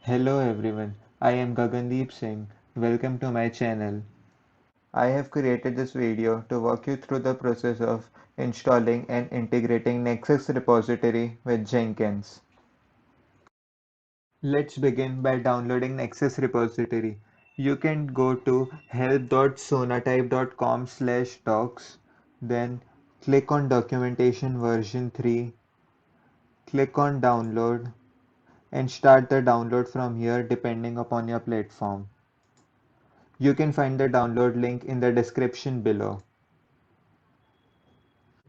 Hello everyone, I am Gagandeep Singh. Welcome to my channel. I have created this video to walk you through the process of installing and integrating Nexus repository with Jenkins. Let's begin by downloading Nexus repository. You can go to help.sonatype.com/docs, then click on documentation version 3, click on download and start the download from here depending upon your platform. You can find the download link in the description below.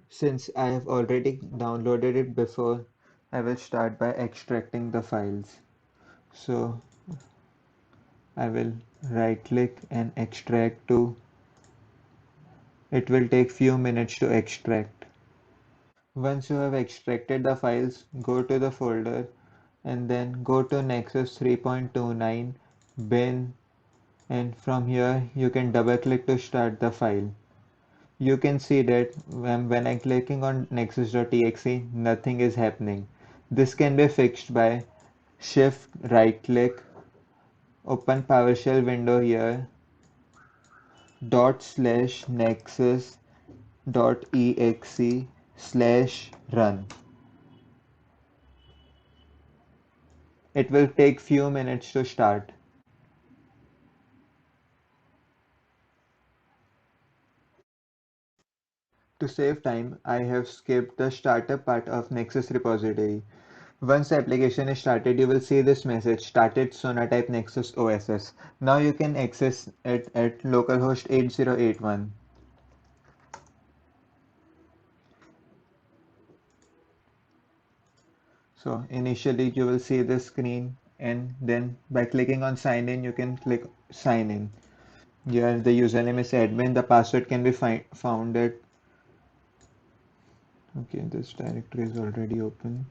Since I have already downloaded it before, I will start by extracting the files. So I will right click and extract to. It will take few minutes to extract. Once you have extracted the files, go to the folder and then go to Nexus 3.29 bin, and from here you can double click to start the file. You can see that when I'm clicking on nexus.exe, nothing is happening. This can be fixed by shift right click, open PowerShell window here, /nexus.exe/run. It will take few minutes to start. To save time, I have skipped the startup part of Nexus repository. Once the application is started, you will see this message, started Sonatype Nexus OSS. Now you can access it at localhost 8081. So initially you will see this screen, and then by clicking on sign in, you can click sign in. Here the username is admin, the password can be found at, okay, this directory is already open.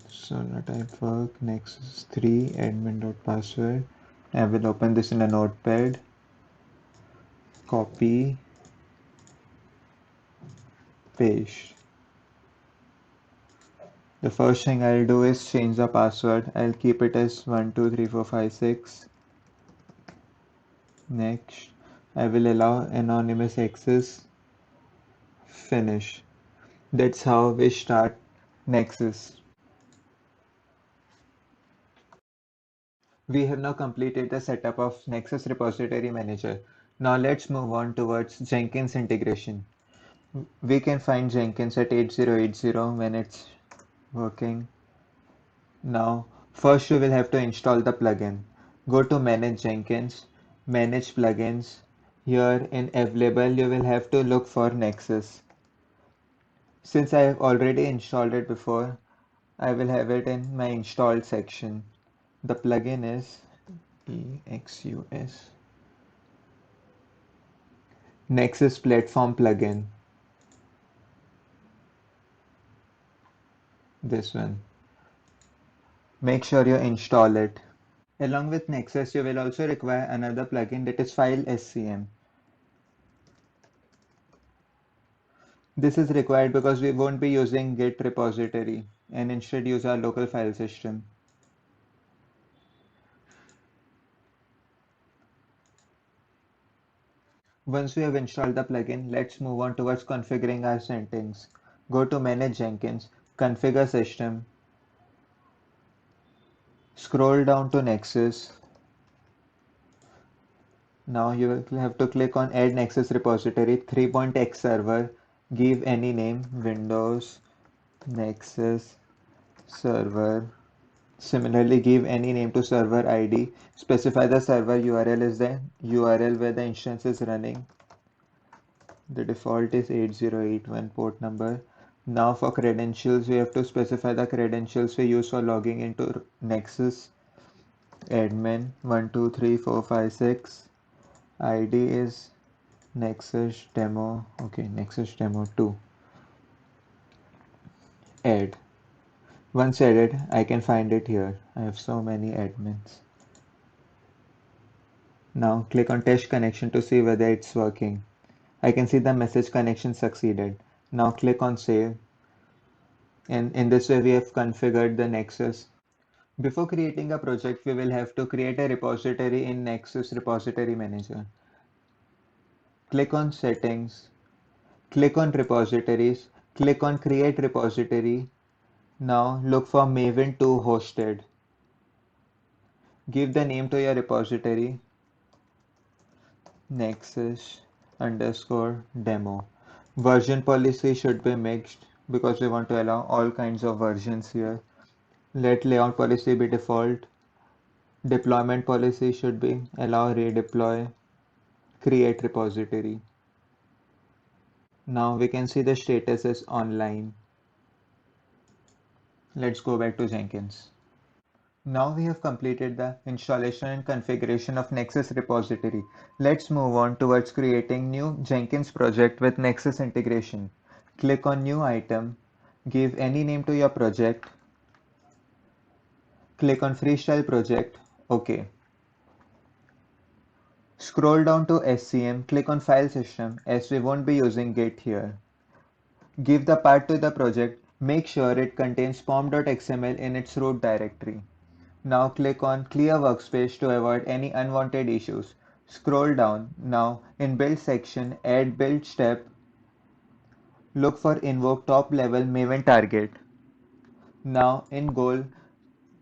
Sonatype work, Nexus 3, admin.password. I will open this in a notepad, copy, paste. The first thing I'll do is change the password. I'll keep it as 123456. Next, I will allow anonymous access. Finish. That's how we start Nexus. We have now completed the setup of Nexus Repository Manager. Now let's move on towards Jenkins integration. We can find Jenkins at 8080 when it's working. Now, first you will have to install the plugin. Go to Manage Jenkins, Manage Plugins. Here in Available, you will have to look for Nexus. Since I have already installed it before, I will have it in my installed section. The plugin is EXUS Nexus Platform Plugin. This one. Make sure you install it. Along with Nexus, you will also require another plugin, that is File SCM. This is required because we won't be using Git repository and instead use our local file system. Once we have installed the plugin, let's move on towards configuring our settings. Go to Manage Jenkins, Configure System, scroll down to Nexus. Now you will have to click on Add Nexus Repository, 3.x server, give any name, Windows, Nexus, server. Similarly, give any name to server ID. Specify the server URL is the URL where the instance is running. The default is 8081 port number. Now for credentials, we have to specify the credentials we use for logging into Nexus. Admin 123456. ID is Nexus demo. Okay, Nexus demo 2. Add. Once added, I can find it here. I have so many admins. Now click on test connection to see whether it's working. I can see the message connection succeeded. Now click on save, and in this way we have configured the Nexus. Before creating a project, we will have to create a repository in Nexus Repository Manager. Click on Settings, click on Repositories, click on Create Repository. Now look for Maven 2 hosted. Give the name to your repository, Nexus underscore demo. Version policy should be mixed because we want to allow all kinds of versions here. Let layout policy be default. Deployment policy should be allow redeploy, create repository. Now we can see the status is online. Let's go back to Jenkins. Now we have completed the installation and configuration of Nexus repository. Let's move on towards creating new Jenkins project with Nexus integration. Click on new item, give any name to your project, click on freestyle project, OK. Scroll down to SCM, click on file system as we won't be using Git here. Give the path to the project, make sure it contains pom.xml in its root directory. Now click on Clear Workspace to avoid any unwanted issues. Scroll down. Now in Build section, add Build step. Look for Invoke top level Maven target. Now in Goal,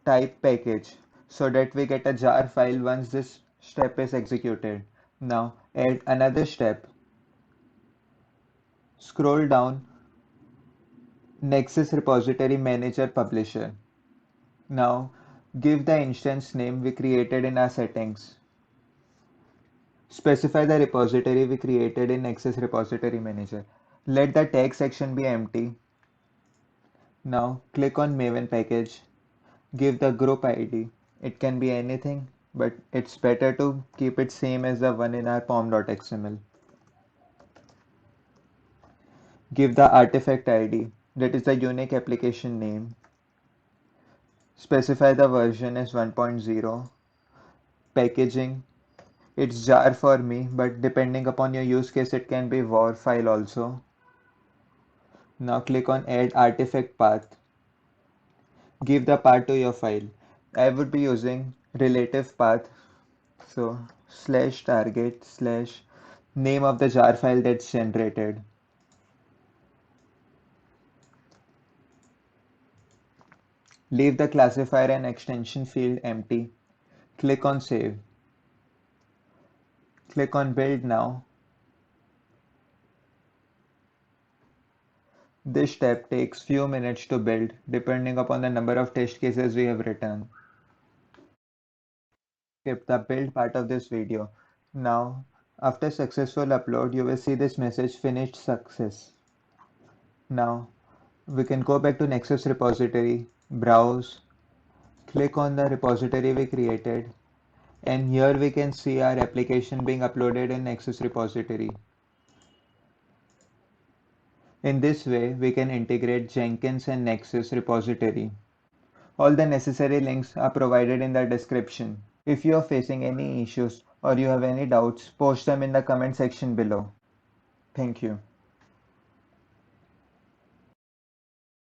type package so that we get a jar file once this step is executed. Now add another step. Scroll down, Nexus Repository Manager Publisher. Now give the instance name we created in our settings. Specify the repository we created in Nexus Repository Manager. Let the tag section be empty. Now click on Maven package. Give the group ID. It can be anything, but it's better to keep it same as the one in our pom.xml. Give the artifact ID. That is the unique application name. Specify the version as 1.0. Packaging. It's jar for me, but depending upon your use case, it can be WAR file also. Now click on Add Artifact Path. Give the path to your file. I would be using relative path. So slash target slash name of the jar file that's generated. Leave the classifier and extension field empty. Click on Save. Click on Build Now. This step takes few minutes to build depending upon the number of test cases we have written. Skip the build part of this video. Now, after successful upload, you will see this message finished success. Now, we can go back to Nexus repository, browse, click on the repository we created, and here we can see our application being uploaded in Nexus repository. In this way, we can integrate Jenkins and Nexus repository. All the necessary links are provided in the description. If you are facing any issues or you have any doubts, post them in the comment section below. Thank you.